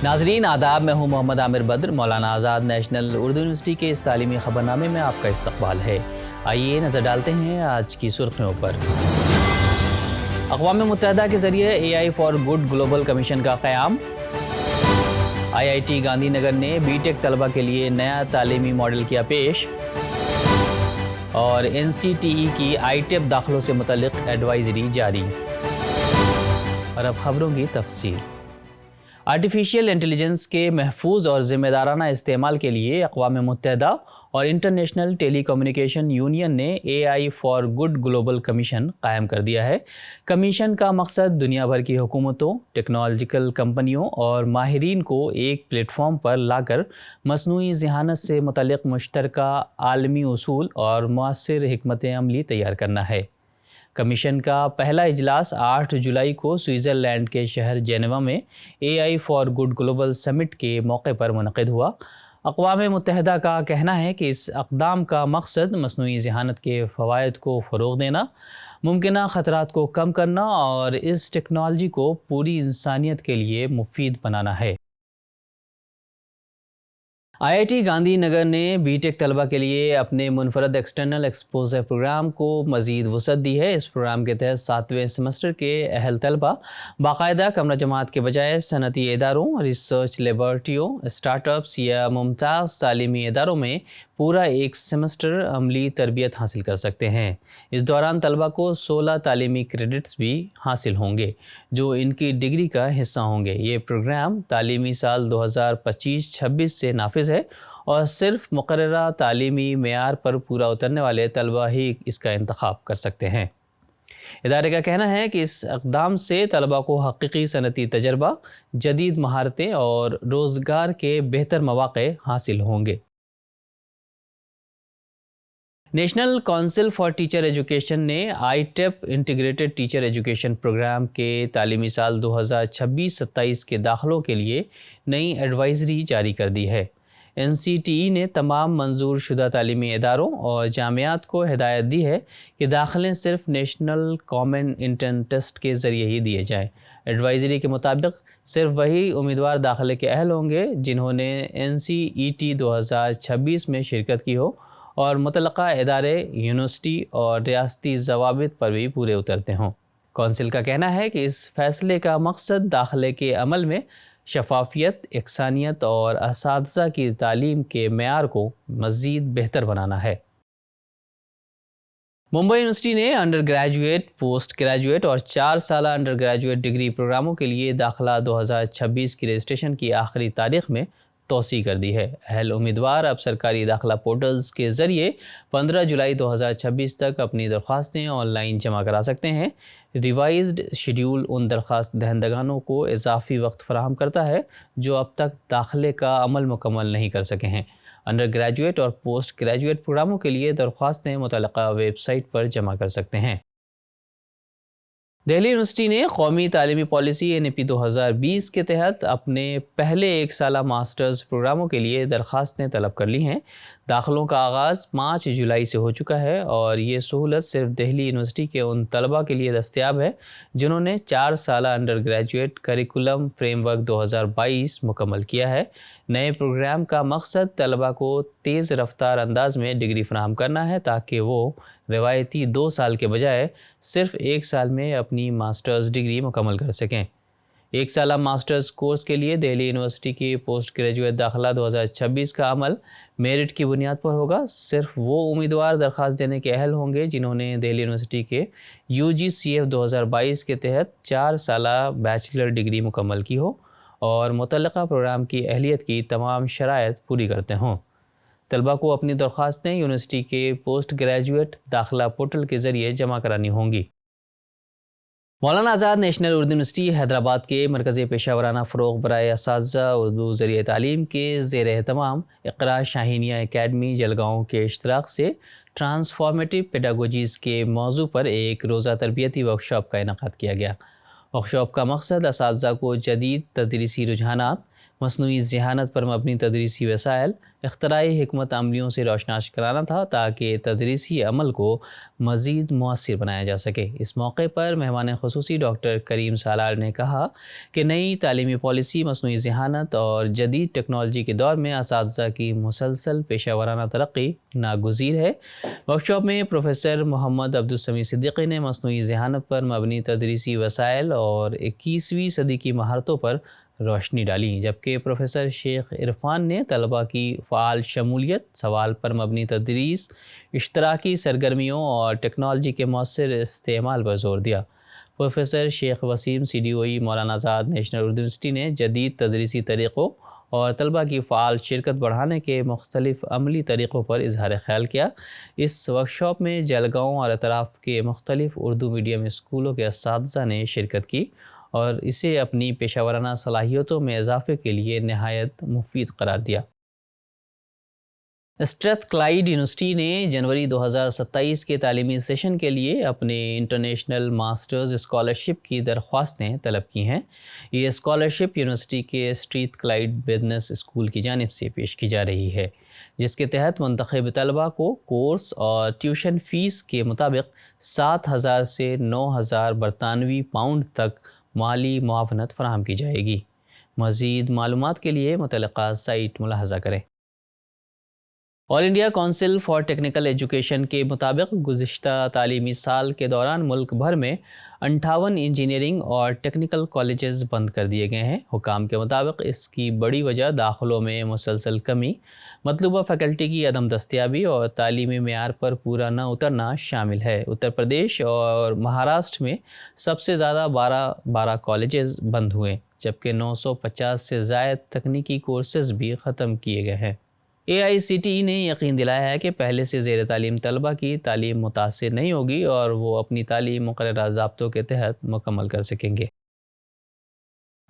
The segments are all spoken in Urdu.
ناظرین آداب، میں ہوں محمد عامر بدر۔ مولانا آزاد نیشنل اردو یونیورسٹی کے اس تعلیمی خبرنامے میں آپ کا استقبال ہے۔ آئیے نظر ڈالتے ہیں آج کی سرخیوں پر۔ اقوام متحدہ کے ذریعے اے آئی فار گڈ گلوبل کمیشن کا قیام۔ آئی آئی ٹی گاندھی نگر نے بی ٹیک طلبہ کے لیے نیا تعلیمی ماڈل کیا پیش۔ اور این سی ٹی ای کی آئی ٹیپ داخلوں سے متعلق ایڈوائزری جاری۔ اور اب خبروں کی تفصیل۔ آرٹیفیشیل انٹیلیجنس کے محفوظ اور ذمہ دارانہ استعمال کے لیے اقوام متحدہ اور انٹرنیشنل ٹیلی کمیونیکیشن یونین نے اے آئی فار گڈ گلوبل کمیشن قائم کر دیا ہے۔ کمیشن کا مقصد دنیا بھر کی حکومتوں، ٹیکنالوجیکل کمپنیوں اور ماہرین کو ایک پلیٹ فارم پر لا کر مصنوعی ذہانت سے متعلق مشترکہ عالمی اصول اور مؤثر حکمت عملی تیار کرنا ہے۔ کمیشن کا پہلا اجلاس 8 جولائی کو سوئٹزرلینڈ کے شہر جنیوا میں اے آئی فار گڈ گلوبل سمٹ کے موقع پر منعقد ہوا۔ اقوام متحدہ کا کہنا ہے کہ اس اقدام کا مقصد مصنوعی ذہانت کے فوائد کو فروغ دینا، ممکنہ خطرات کو کم کرنا اور اس ٹیکنالوجی کو پوری انسانیت کے لیے مفید بنانا ہے۔ آئی آئی ٹی گاندھی نگر نے بی ٹیک طلبہ کے لیے اپنے منفرد ایکسٹرنل ایکسپوزر پروگرام کو مزید وسعت دی ہے۔ اس پروگرام کے تحت 7ویں سیمسٹر کے اہل طلبہ باقاعدہ کمرہ جماعت کے بجائے صنعتی اداروں، ریسرچ لیبارٹریوں، اسٹارٹ اپس یا ممتاز تعلیمی اداروں میں پورا ایک سیمسٹر عملی تربیت حاصل کر سکتے ہیں۔ اس دوران طلبہ کو 16 تعلیمی کریڈٹس بھی حاصل ہوں گے جو ان کی ڈگری کا حصہ ہوں گے۔ یہ پروگرام تعلیمی سال 2025-26 سے نافذ ہے اور صرف مقررہ تعلیمی معیار پر پورا اترنے والے طلبہ ہی اس کا انتخاب کر سکتے ہیں۔ ادارے کا کہنا ہے کہ اس اقدام سے طلبہ کو حقیقی صنعتی تجربہ، جدید مہارتیں اور روزگار کے بہتر مواقع حاصل ہوں گے۔ National council for teacher education نے ITEP integrated teacher education programme کے تعلیمی سال 2026-27 کے داخلوں کے لیے نئی ایڈوائزری جاری کر دی ہے۔ این سی ٹی ای نے تمام منظور شدہ تعلیمی اداروں اور جامعات کو ہدایت دی ہے کہ داخلے صرف نیشنل کامن انٹرنس ٹیسٹ کے ذریعے ہی دیے جائیں۔ ایڈوائزری کے مطابق صرف وہی امیدوار داخلے کے اہل ہوں گے جنہوں نے این سی ای ٹی 2026 میں شرکت کی ہو اور متعلقہ ادارے، یونیورسٹی اور ریاستی ضوابط پر بھی پورے اترتے ہوں۔ کونسل کا کہنا ہے کہ اس فیصلے کا مقصد داخلے کے عمل میں شفافیت، یکسانیت اور اساتذہ کی تعلیم کے معیار کو مزید بہتر بنانا ہے۔ ممبئی یونیورسٹی نے انڈر گریجویٹ، پوسٹ گریجویٹ اور 4 سالہ انڈر گریجویٹ ڈگری پروگراموں کے لیے داخلہ 2026 کی رجسٹریشن کی آخری تاریخ میں توسیع کر دی ہے۔ اہل امیدوار اب سرکاری داخلہ پورٹلز کے ذریعے 15 جولائی 2026 تک اپنی درخواستیں آن لائن جمع کرا سکتے ہیں۔ ریوائزڈ شیڈول ان درخواست دہندگانوں کو اضافی وقت فراہم کرتا ہے جو اب تک داخلے کا عمل مکمل نہیں کر سکے ہیں۔ انڈر گریجویٹ اور پوسٹ گریجویٹ پروگراموں کے لیے درخواستیں متعلقہ ویب سائٹ پر جمع کر سکتے ہیں۔ دہلی یونیورسٹی نے قومی تعلیمی پالیسی NEP 2020 کے تحت اپنے پہلے 1 سالہ ماسٹرز پروگراموں کے لیے درخواستیں طلب کر لی ہیں۔ داخلوں کا آغاز 5 جولائی سے ہو چکا ہے اور یہ سہولت صرف دہلی یونیورسٹی کے ان طلبہ کے لیے دستیاب ہے جنہوں نے 4 سالہ under graduate curriculum frame work 2022 مکمل کیا ہے۔ نئے پروگرام کا مقصد طلبہ کو تیز رفتار انداز میں ڈگری فراہم کرنا ہے تاکہ وہ روایتی 2 سال کے بجائے صرف 1 سال میں اپنی ماسٹرز ڈگری مکمل کر سکیں۔ 1 سالہ ماسٹرز کورس کے لیے دہلی یونیورسٹی کی پوسٹ گریجویٹ داخلہ 2026 کا عمل میرٹ کی بنیاد پر ہوگا۔ صرف وہ امیدوار درخواست دینے کے اہل ہوں گے جنہوں نے دہلی یونیورسٹی کے UGCF 2022 کے تحت 4 سالہ بیچلر ڈگری مکمل کی ہو اور متعلقہ پروگرام کی اہلیت کی تمام شرائط پوری کرتے ہوں۔ طلبہ کو اپنی درخواستیں یونیورسٹی کے پوسٹ گریجویٹ داخلہ پورٹل کے ذریعے جمع کرانی ہوں گی۔ مولانا آزاد نیشنل اردو یونیورسٹی حیدرآباد کے مرکزی پیشہ ورانہ فروغ برائے اساتذہ اردو ذریعہ تعلیم کے زیر اہتمام اقرا شاہینیہ اکیڈمی جلگاؤں کے اشتراک سے ٹرانسفارمیٹیو پیڈاگوجیز کے موضوع پر ایک روزہ تربیتی ورکشاپ کا انعقاد کیا گیا۔ ورکشاپ کا مقصد اساتذہ کو جدید تدریسی رجحانات، مصنوعی ذہانت پر مبنی تدریسی وسائل اختراعی حکمت عملیوں سے روشناس کرانا تھا تاکہ تدریسی عمل کو مزید مؤثر بنایا جا سکے۔ اس موقع پر مہمان خصوصی ڈاکٹر کریم سالار نے کہا کہ نئی تعلیمی پالیسی مصنوعی ذہانت اور جدید ٹیکنالوجی کے دور میں اساتذہ کی مسلسل پیشہ ورانہ ترقی ناگزیر ہے۔ ورکشاپ میں پروفیسر محمد عبدالسمیع صدیقی نے مصنوعی ذہانت پر مبنی تدریسی وسائل اور 21ویں صدی کی مہارتوں پر روشنی ڈالی، جبکہ پروفیسر شیخ عرفان نے طلباء کی فعال شمولیت، سوال پر مبنی تدریس، اشتراکی سرگرمیوں اور ٹیکنالوجی کے مؤثر استعمال پر زور دیا۔ پروفیسر شیخ Wasim CDOE Maulana Azad national Urdu university نے جدید تدریسی طریقوں اور طلباء کی فعال شرکت بڑھانے کے مختلف عملی طریقوں پر اظہار خیال کیا۔ اس ورکشاپ میں جلگاؤں اور اطراف کے مختلف اردو میڈیم اسکولوں کے اساتذہ نے شرکت کی اور اسے اپنی پیشہ ورانہ صلاحیتوں میں اضافے کے لیے نہایت مفید قرار دیا۔ اسٹریتھ کلائیڈ یونیورسٹی نے جنوری 2027 کے تعلیمی سیشن کے لیے اپنے انٹرنیشنل ماسٹرز اسکالرشپ کی درخواستیں طلب کی ہیں۔ یہ اسکالرشپ یونیورسٹی کے اسٹریتھ کلائیڈ بزنس اسکول کی جانب سے پیش کی جا رہی ہے، جس کے تحت منتخب طلباء کو کورس اور ٹیوشن فیس کے مطابق 7,000 سے 9,000 برطانوی پاؤنڈ تک مالی معاونت فراہم کی جائے گی۔ مزید معلومات کے لیے متعلقہ سائٹ ملاحظہ کریں۔ All India council for technical education کے مطابق گزشتہ تعلیمی سال کے دوران ملک بھر میں 58 انجینئرنگ اور ٹیکنیکل کالجز بند کر دیے گئے ہیں۔ حکام کے مطابق اس کی بڑی وجہ داخلوں میں مسلسل کمی، مطلوبہ فیکلٹی کی عدم دستیابی اور تعلیمی معیار پر پورا نہ اترنا شامل ہے۔ اتر پردیش اور مہاراشٹر میں سب سے زیادہ 12 کالجز بند ہوئے، جبکہ 950 سے زائد تکنیکی کورسز بھی ختم کیے گئے ہیں۔ AICTE نے یقین دلایا ہے کہ پہلے سے زیر تعلیم طلباء کی تعلیم متاثر نہیں ہوگی اور وہ اپنی تعلیم مقررہ ضابطوں کے تحت مکمل کر سکیں گے۔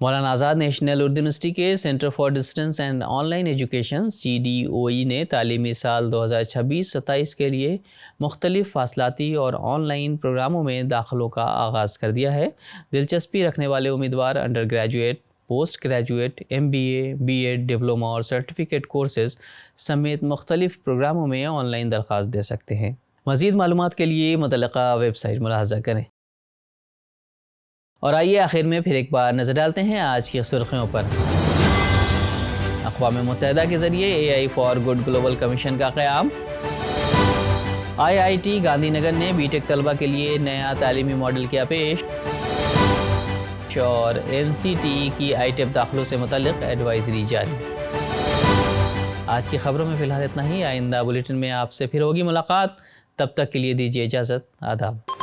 مولانا آزاد نیشنل اردو یونیورسٹی کے centre for distance and on line education CDOE نے تعلیمی سال 2026-27 کے لیے مختلف فاصلاتی اور آن لائن پروگراموں میں داخلوں کا آغاز کر دیا ہے۔ دلچسپی رکھنے والے امیدوار under graduate, post graduate, MBA، BEd، diploma اور سرٹیفکیٹ کورسز سمیت مختلف پروگراموں میں آن لائن درخواست دے سکتے ہیں۔ مزید معلومات کے لیے متعلقہ ویب سائٹ ملاحظہ کریں۔ اور آئیے آخر میں پھر ایک بار نظر ڈالتے ہیں آج کی سرخیوں پر۔ اقوام متحدہ کے ذریعے AI for good global commission کا قیام۔ IIT گاندھی نگر نے BTech طلبہ کے لیے نیا تعلیمی ماڈل کیا پیش، اور NCTE کی ITEP داخلوں سے متعلق ایڈوائزری جاری۔ آج کی خبروں میں فی الحال اتنا ہی۔ آئندہ بلیٹن میں آپ سے پھر ہوگی ملاقات، تب تک کے لیے دیجیے اجازت۔ آداب۔